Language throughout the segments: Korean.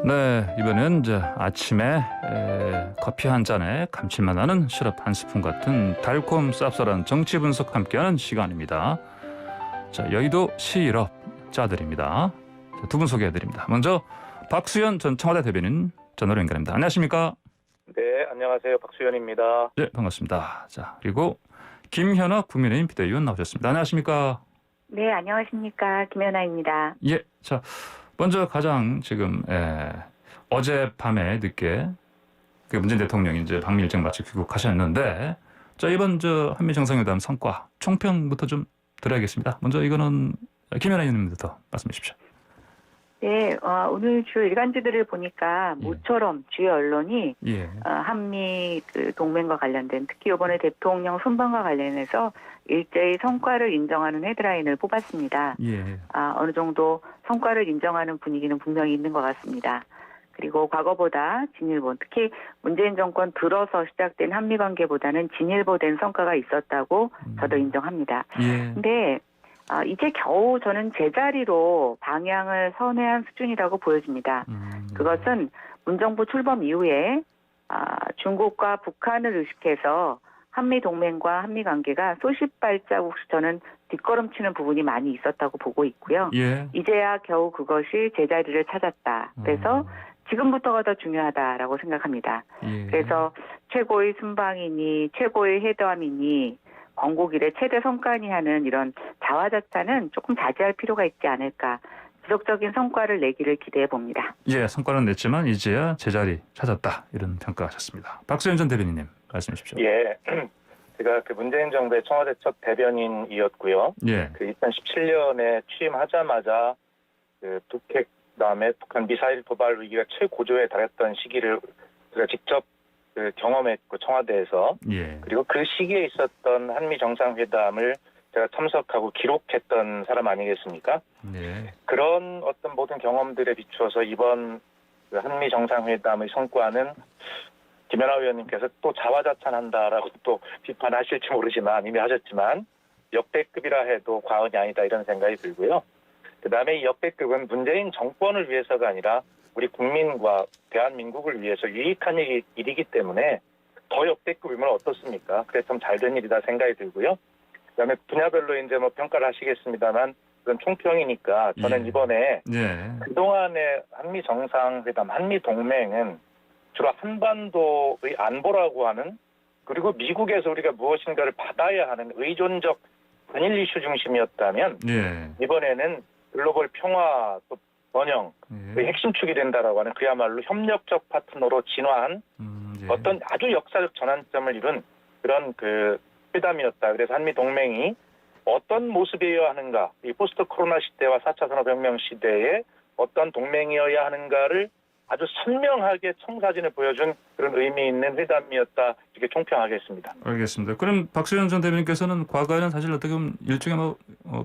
네, 이번엔 이제 아침에 커피 한 잔에 감칠맛 나는 시럽 한 스푼 같은 달콤 쌉쌀한 정치 분석 함께하는 시간입니다. 자, 여의도 시럽자들입니다. 두 분 소개해드립니다. 먼저 박수현 전 청와대 대변인 전화로 연결합니다. 안녕하십니까? 네, 안녕하세요. 박수현입니다. 네, 반갑습니다. 자, 그리고 김현아 국민의힘 비대위원 나오셨습니다. 안녕하십니까? 네, 안녕하십니까. 김연아입니다. 예, 자, 먼저 가장 지금 어젯밤에 늦게 그 문재인 대통령이 이제 방미 일정 마치고 귀국하셨는데, 자, 이번 저 한미 정상회담 성과 총평부터 좀 들어야겠습니다. 먼저 이거는 김연아 의원님부터 말씀해 주십시오. 네, 오늘 주요 일간지들을 보니까 모처럼 주요 언론이 한미 그 동맹과 관련된, 특히 이번에 대통령 순방과 관련해서 일제히 성과를 인정하는 헤드라인을 뽑았습니다. 어느 정도 성과를 인정하는 분위기는 분명히 있는 것 같습니다. 그리고 과거보다 진일보, 특히 문재인 정권 들어서 시작된 한미 관계보다는 진일보된 성과가 있었다고 저도 인정합니다. 근데 이제 겨우 저는 제자리로 방향을 선회한 수준이라고 보여집니다. 그것은 문정부 출범 이후에 중국과 북한을 의식해서 한미 동맹과 한미 관계가 수십 발자국씩 저는 뒷걸음치는 부분이 많이 있었다고 보고 있고요. 이제야 겨우 그것이 제자리를 찾았다. 그래서 지금부터가 더 중요하다라고 생각합니다. 그래서 최고의 순방이니 최고의 회담이니 건국 이래 최대 성과니 하는 이런 자화자찬은 조금 자제할 필요가 있지 않을까. 지속적인 성과를 내기를 기대해 봅니다. 예, 성과는 냈지만 이제야 제자리 찾았다, 이런 평가하셨습니다. 박수현 전 대변인님 말씀해 주십시오. 예, 제가 그 문재인 정부의 청와대 첫 대변인이었고요. 그 2017년에 취임하자마자 그 북핵 다음에 북한 미사일 도발 위기가 최고조에 달했던 시기를 제가 직접 그 경험했고 청와대에서 그리고 그 시기에 있었던 한미 정상회담을 제가 참석하고 기록했던 사람 아니겠습니까? 그런 어떤 모든 경험들에 비추어서 이번 그 한미 정상회담의 성과는 김연아 의원님께서 또 자화자찬한다라고 또 비판하실지 모르지만 이미 하셨지만 역대급이라 해도 과언이 아니다, 이런 생각이 들고요. 그다음에 이 역대급은 문재인 정권을 위해서가 아니라 우리 국민과 대한민국을 위해서 유익한 일이기 때문에 더 역대급이면 어떻습니까? 그래서 참 잘된 일이다 생각이 들고요. 그다음에 분야별로 이제 뭐 평가를 하시겠습니다만 그건 총평이니까 저는 이번에 그동안의 한미 정상회담, 한미 동맹은 주로 한반도의 안보라고 하는, 그리고 미국에서 우리가 무엇인가를 받아야 하는 의존적 단일 이슈 중심이었다면 이번에는 글로벌 평화 또 번영 의 핵심축이 된다라고 하는 그야말로 협력적 파트너로 진화한 어떤 아주 역사적 전환점을 이룬 그런 그 회담이었다. 그래서 한미 동맹이 어떤 모습이어야 하는가, 이 포스트 코로나 시대와 4차 산업혁명 시대에 어떤 동맹이어야 하는가를 아주 선명하게 청사진을 보여준 그런 의미 있는 회담이었다, 이렇게 총평하겠습니다. 알겠습니다. 그럼 박수현 전 대변인께서는 과거에는 사실 어떻게 보면 일종의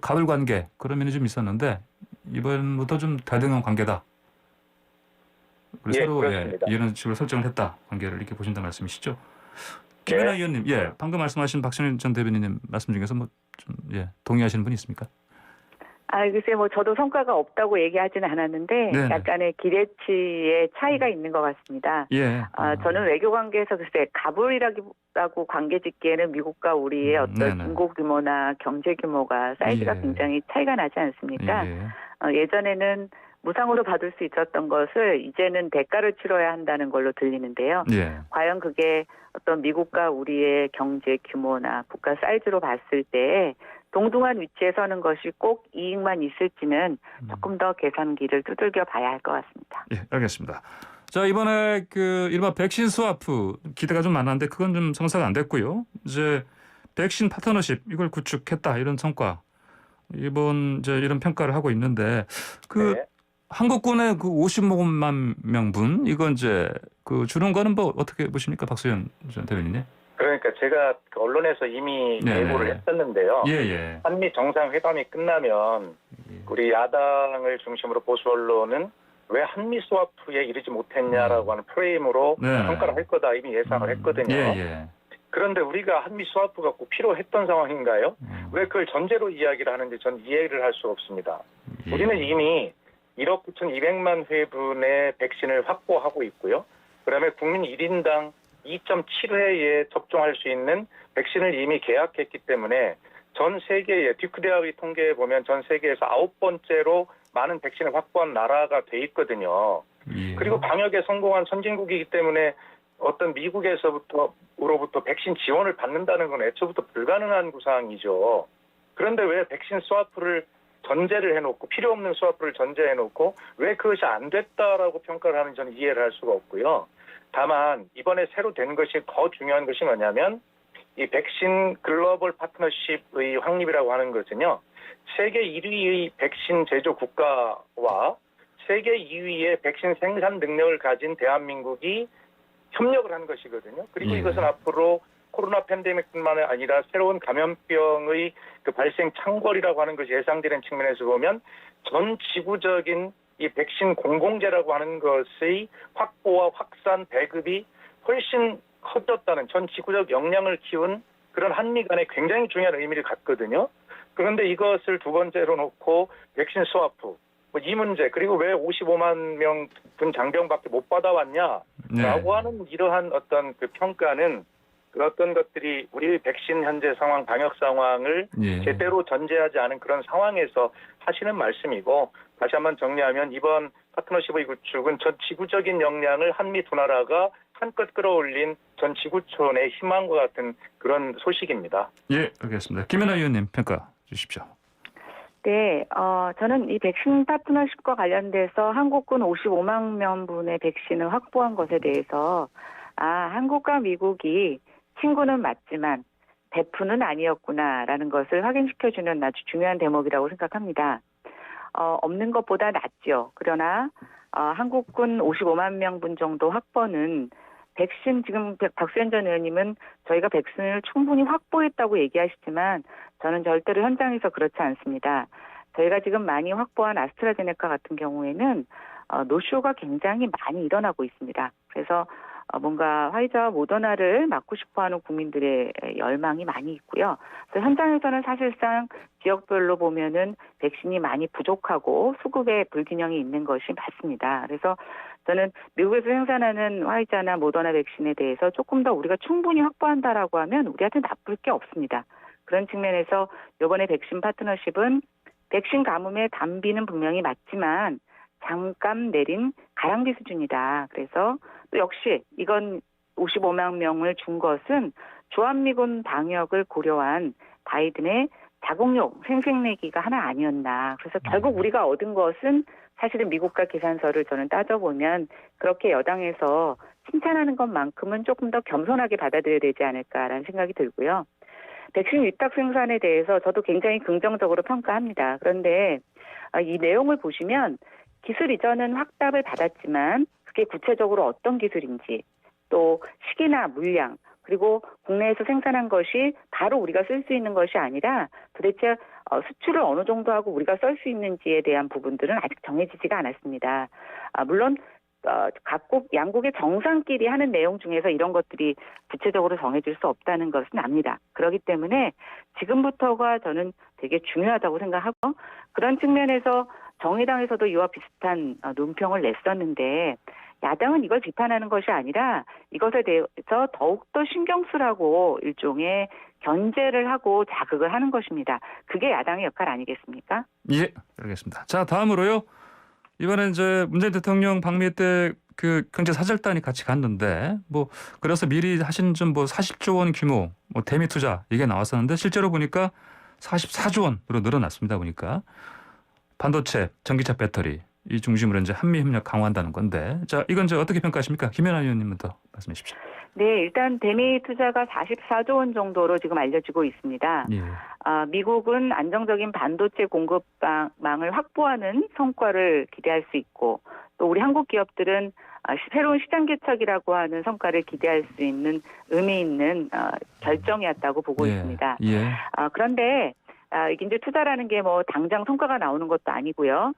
갑을 관계 그런 면이 좀 있었는데 이번부터 좀 대등한 관계다. 서로 이런 식으로 설정을 했다, 관계를, 이렇게 보신다는 말씀이시죠? 김연아 의원님, 방금 말씀하신 박수현 전 대변인님 말씀 중에서 좀 동의하시는 분이 있습니까? 글쎄 저도 성과가 없다고 얘기하지는 않았는데 약간의 기대치의 차이가 있는 것 같습니다. 저는 외교 관계에서 글쎄 갑을이라고 관계짓기에는 미국과 우리의 어떤 인구 규모나 경제 규모가 사이즈가 굉장히 차이가 나지 않습니까? 예전에는 무상으로 받을 수 있었던 것을 이제는 대가를 치러야 한다는 걸로 들리는데요. 과연 그게 어떤 미국과 우리의 경제 규모나 국가 사이즈로 봤을 때 동등한 위치에 서는 것이 꼭 이익만 있을지는 조금 더 계산기를 두들겨 봐야 할 것 같습니다. 알겠습니다. 자, 이번에 그 이른바 백신 스와프 기대가 좀 많았는데 그건 좀 성사가 안 됐고요. 이제 백신 파트너십 이걸 구축했다, 이런 성과, 이번 이제 이런 평가를 하고 있는데 한국군의 그 50만 명분 이건 이제 그 주는 거는 어떻게 보십니까, 박수현 전 대변인님? 그러니까 제가 언론에서 이미 예고를 했었는데요. 한미 정상회담이 끝나면 우리 야당을 중심으로 보수 언론은 왜 한미 스와프에 이르지 못했냐라고 하는 프레임으로 평가를 할 거다 이미 예상을 했거든요. 그런데 우리가 한미 스와프가 꼭 필요했던 상황인가요? 왜 그걸 전제로 이야기를 하는지 전 이해를 할 수가 없습니다. 우리는 이미 1억 9,200만 회분의 백신을 확보하고 있고요. 그다음에 국민 1인당 2.7회에 접종할 수 있는 백신을 이미 계약했기 때문에 전 세계에 듀크 대학의 통계에 보면 전 세계에서 9번째로 많은 백신을 확보한 나라가 돼 있거든요. 그리고 방역에 성공한 선진국이기 때문에 어떤 미국에서부터 백신 지원을 받는다는 건 애초부터 불가능한 구상이죠. 그런데 왜 백신 스와프를 전제를 해놓고 필요 없는 스와프를 전제해놓고 왜 그것이 안 됐다라고 평가를 하는지 저는 이해를 할 수가 없고요. 다만 이번에 새로 된 것이 더 중요한 것이 뭐냐면 이 백신 글로벌 파트너십의 확립이라고 하는 것은요. 세계 1위의 백신 제조 국가와 세계 2위의 백신 생산 능력을 가진 대한민국이 협력을 한 것이거든요. 그리고 이것은 앞으로 코로나 팬데믹뿐만 아니라 새로운 감염병의 그 발생 창궐이라고 하는 것이 예상되는 측면에서 보면 전 지구적인 이 백신 공공재라고 하는 것의 확보와 확산, 배급이 훨씬 커졌다는 전 지구적 역량을 키운 그런 한미 간에 굉장히 중요한 의미를 갖거든요. 그런데 이것을 두 번째로 놓고 백신 스와프, 이 문제, 그리고 왜 55만 명분 장병밖에 못 받아왔냐라고 하는 이러한 어떤 그 평가는 그 어떤 것들이 우리 백신 현재 상황, 방역 상황을 제대로 전제하지 않은 그런 상황에서 하시는 말씀이고, 다시 한번 정리하면 이번 파트너십의 구축은 전 지구적인 역량을 한미 두 나라가 한껏 끌어올린 전 지구촌의 희망과 같은 그런 소식입니다. 예, 알겠습니다. 김연아 의원님 평가 주십시오. 네, 저는 이 백신 파트너십과 관련돼서 한국군 55만 명분의 백신을 확보한 것에 대해서 한국과 미국이 친구는 맞지만 베프는 아니었구나라는 것을 확인시켜주는 아주 중요한 대목이라고 생각합니다. 없는 것보다 낫죠. 그러나 한국군 55만 명분 정도 확보는 백신 지금 박수현 전 의원님은 저희가 백신을 충분히 확보했다고 얘기하시지만 저는 절대로 현장에서 그렇지 않습니다. 저희가 지금 많이 확보한 아스트라제네카 같은 경우에는 노쇼가 굉장히 많이 일어나고 있습니다. 그래서 뭔가 화이자와 모더나를 맞고 싶어하는 국민들의 열망이 많이 있고요. 그래서 현장에서는 사실상 지역별로 보면은 백신이 많이 부족하고 수급에 불균형이 있는 것이 맞습니다. 그래서 저는 미국에서 생산하는 화이자나 모더나 백신에 대해서 조금 더 우리가 충분히 확보한다라고 하면 우리한테 나쁠 게 없습니다. 그런 측면에서 이번에 백신 파트너십은 백신 가뭄의 단비는 분명히 맞지만 잠깐 내린 가랑비 수준이다. 그래서 또 역시 이건 55만 명을 준 것은 주한미군 방역을 고려한 바이든의 자국용 생색내기가 하나 아니었나. 그래서 결국 우리가 얻은 것은 사실은 미국과 계산서를 저는 따져보면 그렇게 여당에서 칭찬하는 것만큼은 조금 더 겸손하게 받아들여야 되지 않을까라는 생각이 들고요. 백신 위탁 생산에 대해서 저도 굉장히 긍정적으로 평가합니다. 그런데 이 내용을 보시면 기술 이전은 확답을 받았지만 그게 구체적으로 어떤 기술인지 또 시기나 물량 그리고 국내에서 생산한 것이 바로 우리가 쓸 수 있는 것이 아니라 도대체 수출을 어느 정도 하고 우리가 쓸 수 있는지에 대한 부분들은 아직 정해지지가 않았습니다. 물론 각국 양국의 정상끼리 하는 내용 중에서 이런 것들이 구체적으로 정해질 수 없다는 것은 압니다. 그렇기 때문에 지금부터가 저는 되게 중요하다고 생각하고 그런 측면에서 정의당에서도 이와 비슷한 논평을 냈었는데 야당은 이걸 비판하는 것이 아니라 이것에 대해서 더욱더 신경 쓰라고 일종의 견제를 하고 자극을 하는 것입니다. 그게 야당의 역할 아니겠습니까? 예, 알겠습니다. 자, 다음으로요. 이번에 이제 문재인 대통령 방미 때 그 경제 사절단이 같이 갔는데 그래서 미리 하신 좀 40조 원 규모 대미 투자 이게 나왔었는데 실제로 보니까 44조 원으로 늘어났습니다. 보니까 반도체, 전기차 배터리 이 중심으로 이제 한미 협력 강화한다는 건데 자 이건 이제 어떻게 평가하십니까? 김연아 의원님부터 말씀해 주십시오. 네, 일단 대미 투자가 44조 원 정도로 지금 알려지고 있습니다. 예. 미국은 안정적인 반도체 공급망을 확보하는 성과를 기대할 수 있고 또 우리 한국 기업들은 새로운 시장 개척이라고 하는 성과를 기대할 수 있는 의미 있는 결정이었다고 보고 있습니다. 그런데 이게 이제 투자라는 게 당장 성과가 나오는 것도 아니고요.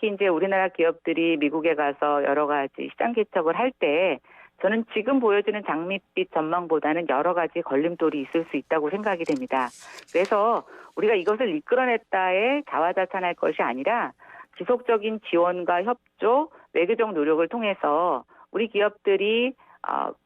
특히 이제 우리나라 기업들이 미국에 가서 여러 가지 시장 개척을 할 때 저는 지금 보여지는 장밋빛 전망보다는 여러 가지 걸림돌이 있을 수 있다고 생각이 됩니다. 그래서 우리가 이것을 이끌어냈다에 자화자찬할 것이 아니라 지속적인 지원과 협조, 외교적 노력을 통해서 우리 기업들이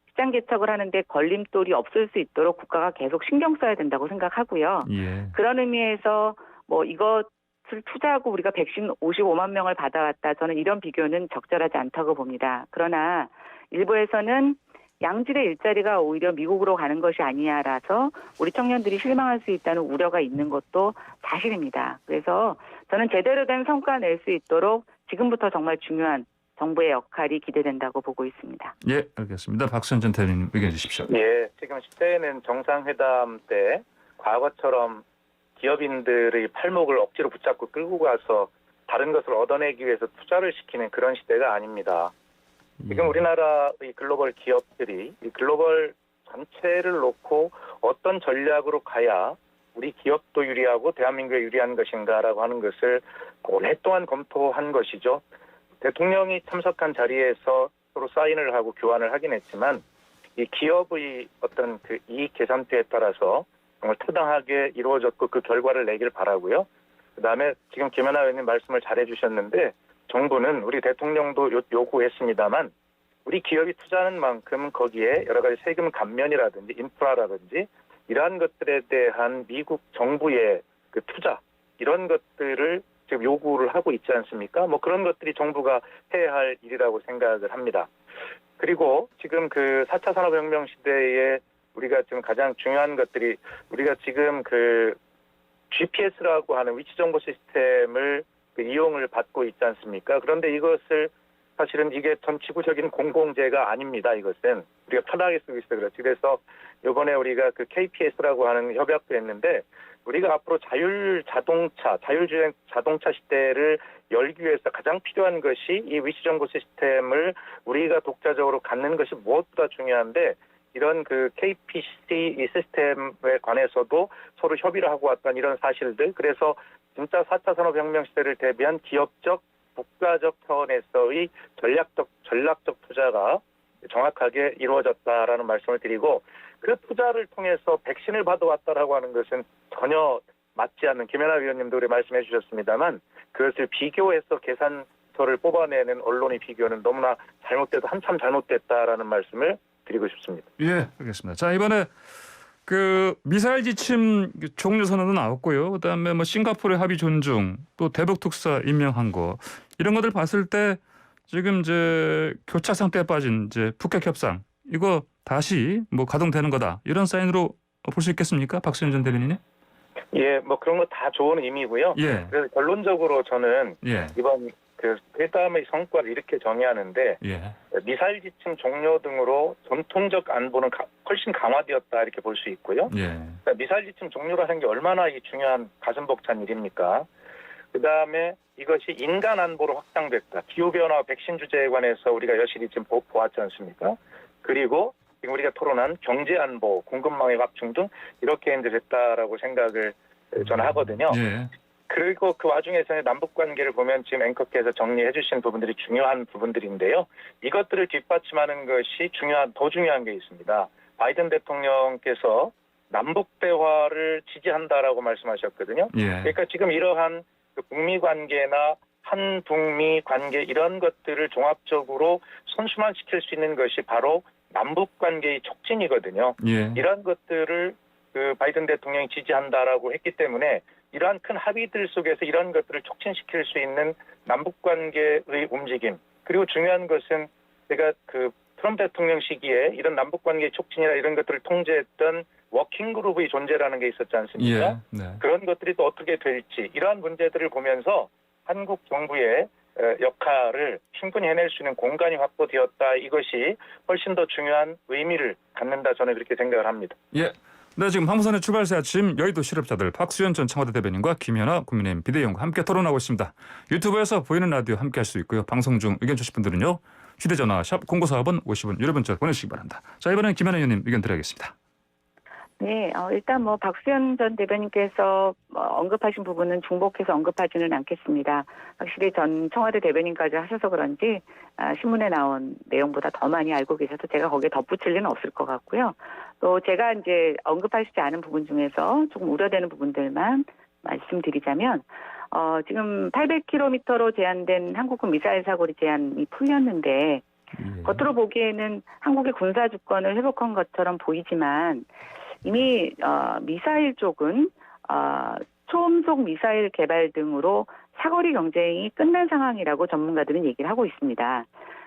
시장 개척을 하는데 걸림돌이 없을 수 있도록 국가가 계속 신경 써야 된다고 생각하고요. 예. 그런 의미에서 뭐 이것을 투자하고 우리가 백신 55만 명을 받아왔다. 저는 이런 비교는 적절하지 않다고 봅니다. 그러나 일부에서는 양질의 일자리가 오히려 미국으로 가는 것이 아니냐라서 우리 청년들이 실망할 수 있다는 우려가 있는 것도 사실입니다. 그래서 저는 제대로 된 성과 낼 수 있도록 지금부터 정말 중요한 정부의 역할이 기대된다고 보고 있습니다. 예, 알겠습니다. 박수현 전 대변인 의견 주십시오. 예, 지금 10대에는 정상회담 때 과거처럼 기업인들의 팔목을 억지로 붙잡고 끌고 가서 다른 것을 얻어내기 위해서 투자를 시키는 그런 시대가 아닙니다. 지금 우리나라의 글로벌 기업들이 이 글로벌 전체를 놓고 어떤 전략으로 가야 우리 기업도 유리하고 대한민국에 유리한 것인가라고 하는 것을 오랫동안 검토한 것이죠. 대통령이 참석한 자리에서 서로 사인을 하고 교환을 하긴 했지만 이 기업의 어떤 그 이익 계산표에 따라서 정말 타당하게 이루어졌고 그 결과를 내길 바라고요. 그다음에 지금 김연아 의원님 말씀을 잘 해주셨는데 정부는 우리 대통령도 요구했습니다만 우리 기업이 투자하는 만큼 거기에 여러 가지 세금 감면이라든지 인프라라든지 이러한 것들에 대한 미국 정부의 그 투자 이런 것들을 지금 요구를 하고 있지 않습니까? 뭐 그런 것들이 정부가 해야 할 일이라고 생각을 합니다. 그리고 지금 그 4차 산업혁명 시대에 우리가 지금 가장 중요한 것들이 우리가 지금 그 GPS라고 하는 위치정보 시스템을 이용을 받고 있지 않습니까? 그런데 이것을 사실은 이게 전 지구적인 공공재가 아닙니다. 이것은 우리가 편하게 쓰고 있어요. 그렇지. 그래서 이번에 우리가 그 KPS라고 하는 협약도 했는데 우리가 앞으로 자율주행 자동차 시대를 열기 위해서 가장 필요한 것이 이 위치정보 시스템을 우리가 독자적으로 갖는 것이 무엇보다 중요한데 이런 그 KPC 이 시스템에 관해서도 서로 협의를 하고 왔던 이런 사실들 그래서 진짜 4차 산업혁명 시대를 대비한 기업적, 국가적 차원에서의 전략적 투자가 정확하게 이루어졌다라는 말씀을 드리고 그 투자를 통해서 백신을 받아왔다라고 하는 것은 전혀 맞지 않는 김연아 위원님도 그래 말씀해 주셨습니다만 그것을 비교해서 계산서를 뽑아내는 언론의 비교는 너무나 잘못돼도 한참 잘못됐다라는 말씀을 드리고 싶습니다. 예, 알겠습니다. 자, 이번에 그 미사일 지침 종료 선언도 나왔고요. 그다음에 뭐 싱가포르의 합의 존중, 또 대북 특사 임명한 거 이런 것들 봤을 때 지금 이제 교차 상태에 빠진 이제 북핵 협상 이거 다시 뭐 가동되는 거다 이런 사인으로 볼 수 있겠습니까, 박수현 전 대변인님? 예, 뭐 그런 거 다 좋은 의미고요. 예. 그래서 결론적으로 저는 이번 그 회담의 성과를 이렇게 정의하는데 미사일 지침 종료 등으로 전통적 안보는 훨씬 강화되었다 이렇게 볼 수 있고요. 그러니까 미사일 지침 종료라는 게 얼마나 이 중요한 가슴 벅찬 일입니까? 그다음에 이것이 인간 안보로 확장됐다. 기후변화 백신 주제에 관해서 우리가 여실히 지금 보았지 않습니까? 그리고 지금 우리가 토론한 경제 안보, 공급망의 확충 등 이렇게 이제 됐다라고 생각을 저는 하거든요. 그리고 그 와중에서는 남북 관계를 보면 지금 앵커께서 정리해 주신 부분들이 중요한 부분들인데요. 이것들을 뒷받침하는 것이 더 중요한 게 있습니다. 바이든 대통령께서 남북 대화를 지지한다라고 말씀하셨거든요. 그러니까 지금 이러한 그 북미 관계나 한북미 관계 이런 것들을 종합적으로 선순환시킬 수 있는 것이 바로 남북 관계의 촉진이거든요. 이런 것들을 그 바이든 대통령이 지지한다라고 했기 때문에 이러한 큰 합의들 속에서 이런 것들을 촉진시킬 수 있는 남북 관계의 움직임 그리고 중요한 것은 제가 그 트럼프 대통령 시기에 이런 남북 관계 촉진이나 이런 것들을 통제했던 워킹 그룹의 존재라는 게 있었지 않습니까? 그런 것들이 또 어떻게 될지 이러한 문제들을 보면서 한국 정부의 역할을 충분히 해낼 수 있는 공간이 확보되었다. 이것이 훨씬 더 중요한 의미를 갖는다. 저는 그렇게 생각을 합니다. 네, 지금 항공선의 출발새 아침 여의도 실업자들 박수현 전 청와대 대변인과 김연아 국민의힘 비대위원과 함께 토론하고 있습니다. 유튜브에서 보이는 라디오 함께 할 수 있고요. 방송 중 의견 주실 분들은요. 휴대전화 샵 0945번 50원 유료 문자 보내주시기 바랍니다. 자, 이번에는 김연아 의원님 의견 드려야겠습니다. 네, 일단 박수현 전 대변인께서 언급하신 부분은 중복해서 언급하지는 않겠습니다. 확실히 전 청와대 대변인까지 하셔서 그런지 신문에 나온 내용보다 더 많이 알고 계셔서 제가 거기에 덧붙일 리는 없을 것 같고요. 또 제가 이제 언급하시지 않은 부분 중에서 조금 우려되는 부분들만 말씀드리자면 지금 800km로 제한된 한국군 미사일 사거리 제한이 풀렸는데 겉으로 보기에는 한국의 군사 주권을 회복한 것처럼 보이지만 이미 미사일 쪽은 초음속 미사일 개발 등으로 사거리 경쟁이 끝난 상황이라고 전문가들은 얘기를 하고 있습니다.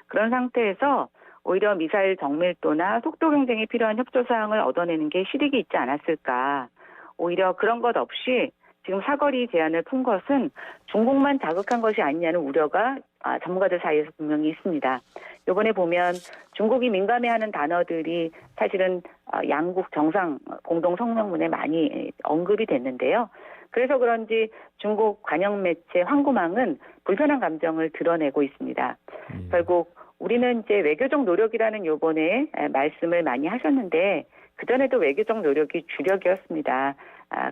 그런 상태에서 오히려 미사일 정밀도나 속도 경쟁에 필요한 협조 사항을 얻어내는 게 실익이 있지 않았을까. 오히려 그런 것 없이 지금 사거리 제한을 푼 것은 중국만 자극한 것이 아니냐는 우려가 전문가들 사이에서 분명히 있습니다. 이번에 보면 중국이 민감해하는 단어들이 사실은 양국 정상 공동 성명문에 많이 언급이 됐는데요. 그래서 그런지 중국 관영 매체 황구망은 불편한 감정을 드러내고 있습니다. 결국 우리는 이제 외교적 노력이라는 요번에 말씀을 많이 하셨는데 그전에도 외교적 노력이 주력이었습니다.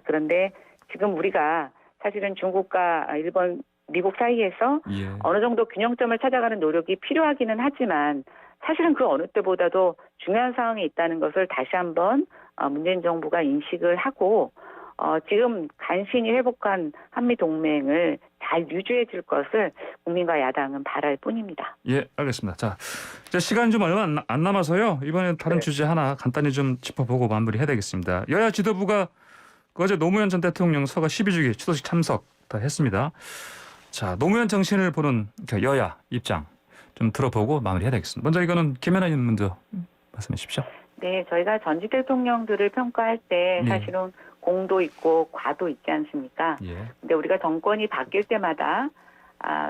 그런데 지금 우리가 사실은 중국과 일본, 미국 사이에서 어느 정도 균형점을 찾아가는 노력이 필요하기는 하지만 사실은 그 어느 때보다도 중요한 상황이 있다는 것을 다시 한번 문재인 정부가 인식을 하고 지금 간신히 회복한 한미동맹을 잘 유지해 줄 것을 국민과 야당은 바랄 뿐입니다. 예, 알겠습니다. 자, 이제 시간이 좀 얼마 안 남아서요. 이번엔 다른 주제 하나 간단히 좀 짚어보고 마무리해야 되겠습니다. 여야 지도부가 어제 노무현 전 대통령 서거 12주기 추도식 참석 다 했습니다. 자, 노무현 정신을 보는 여야 입장 좀 들어보고 마무리해야 되겠습니다. 먼저 이거는 김연아 의원 먼저 말씀해 주십시오. 네, 저희가 전직 대통령들을 평가할 때 사실은 공도 있고 과도 있지 않습니까? 근데 우리가 정권이 바뀔 때마다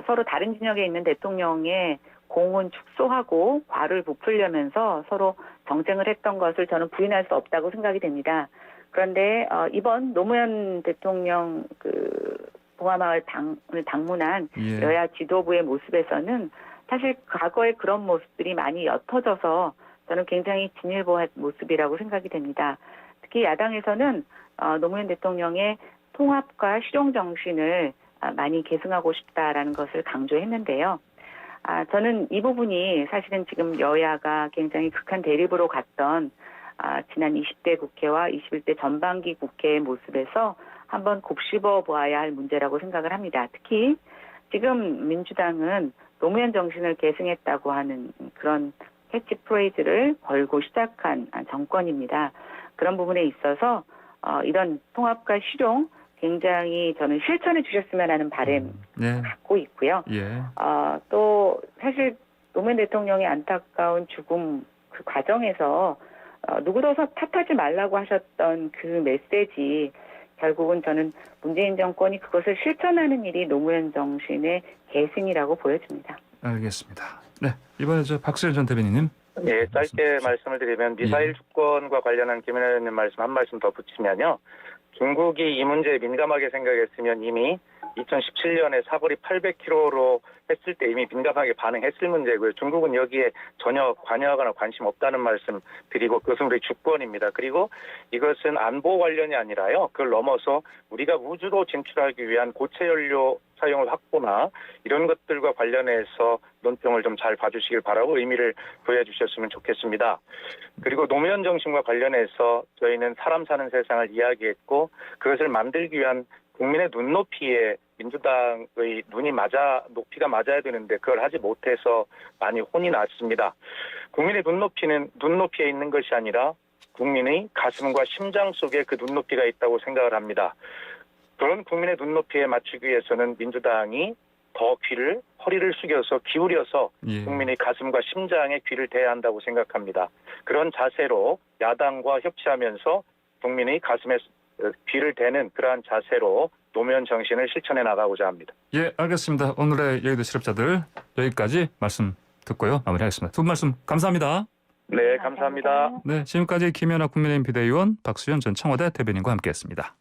서로 다른 진영에 있는 대통령의 공은 축소하고 과를 부풀려면서 서로 정쟁을 했던 것을 저는 부인할 수 없다고 생각이 됩니다. 그런데 이번 노무현 대통령 봉화마을 당을 방문한 여야 지도부의 모습에서는 사실 과거의 그런 모습들이 많이 옅어져서 저는 굉장히 진일보한 모습이라고 생각이 됩니다. 특히 야당에서는 노무현 대통령의 통합과 실용 정신을 많이 계승하고 싶다라는 것을 강조했는데요. 저는 이 부분이 사실은 지금 여야가 굉장히 극한 대립으로 갔던 지난 20대 국회와 21대 전반기 국회의 모습에서 한번 곱씹어 보아야 할 문제라고 생각을 합니다. 특히 지금 민주당은 노무현 정신을 계승했다고 하는 그런 캐치프레이즈를 걸고 시작한 정권입니다. 그런 부분에 있어서 이런 통합과 실용 굉장히 저는 실천해 주셨으면 하는 바람 갖고 있고요. 또 사실 노무현 대통령의 안타까운 죽음 그 과정에서 누구도 탓하지 말라고 하셨던 그 메시지 결국은 저는 문재인 정권이 그것을 실천하는 일이 노무현 정신의 계승이라고 보여집니다. 알겠습니다. 네, 이번에 박수현 전 대변인님. 예, 짧게 말씀을 드리면 미사일 주권과 관련한 김연아 의원님 말씀 한 말씀 더 붙이면요. 중국이 이 문제에 민감하게 생각했으면 이미 2017년에 사거리 800km로 했을 때 이미 민감하게 반응했을 문제고요. 중국은 여기에 전혀 관여하거나 관심 없다는 말씀 드리고 그것은 우리 주권입니다. 그리고 이것은 안보 관련이 아니라요. 그걸 넘어서 우리가 우주로 진출하기 위한 고체 연료 사용을 확보나 이런 것들과 관련해서 논평을 좀 잘 봐주시길 바라고 의미를 보여주셨으면 좋겠습니다. 그리고 노무현 정신과 관련해서 저희는 사람 사는 세상을 이야기했고 그것을 만들기 위한 국민의 눈높이에 민주당의 높이가 맞아야 되는데 그걸 하지 못해서 많이 혼이 났습니다. 국민의 눈높이에 있는 것이 아니라 국민의 가슴과 심장 속에 그 눈높이가 있다고 생각을 합니다. 그런 국민의 눈높이에 맞추기 위해서는 민주당이 더 허리를 숙여서 기울여서 국민의 가슴과 심장에 귀를 대야 한다고 생각합니다. 그런 자세로 야당과 협치하면서 국민의 가슴에 귀를 대는 그러한 자세로 노무현 정신을 실천해 나가고자 합니다. 예, 알겠습니다. 오늘의 여의도 실업자들 여기까지 말씀 듣고요. 마무리하겠습니다. 두 분 말씀 감사합니다. 네, 감사합니다. 네, 지금까지 김연아 국민의힘 비대위원 박수현 전 청와대 대변인과 함께했습니다.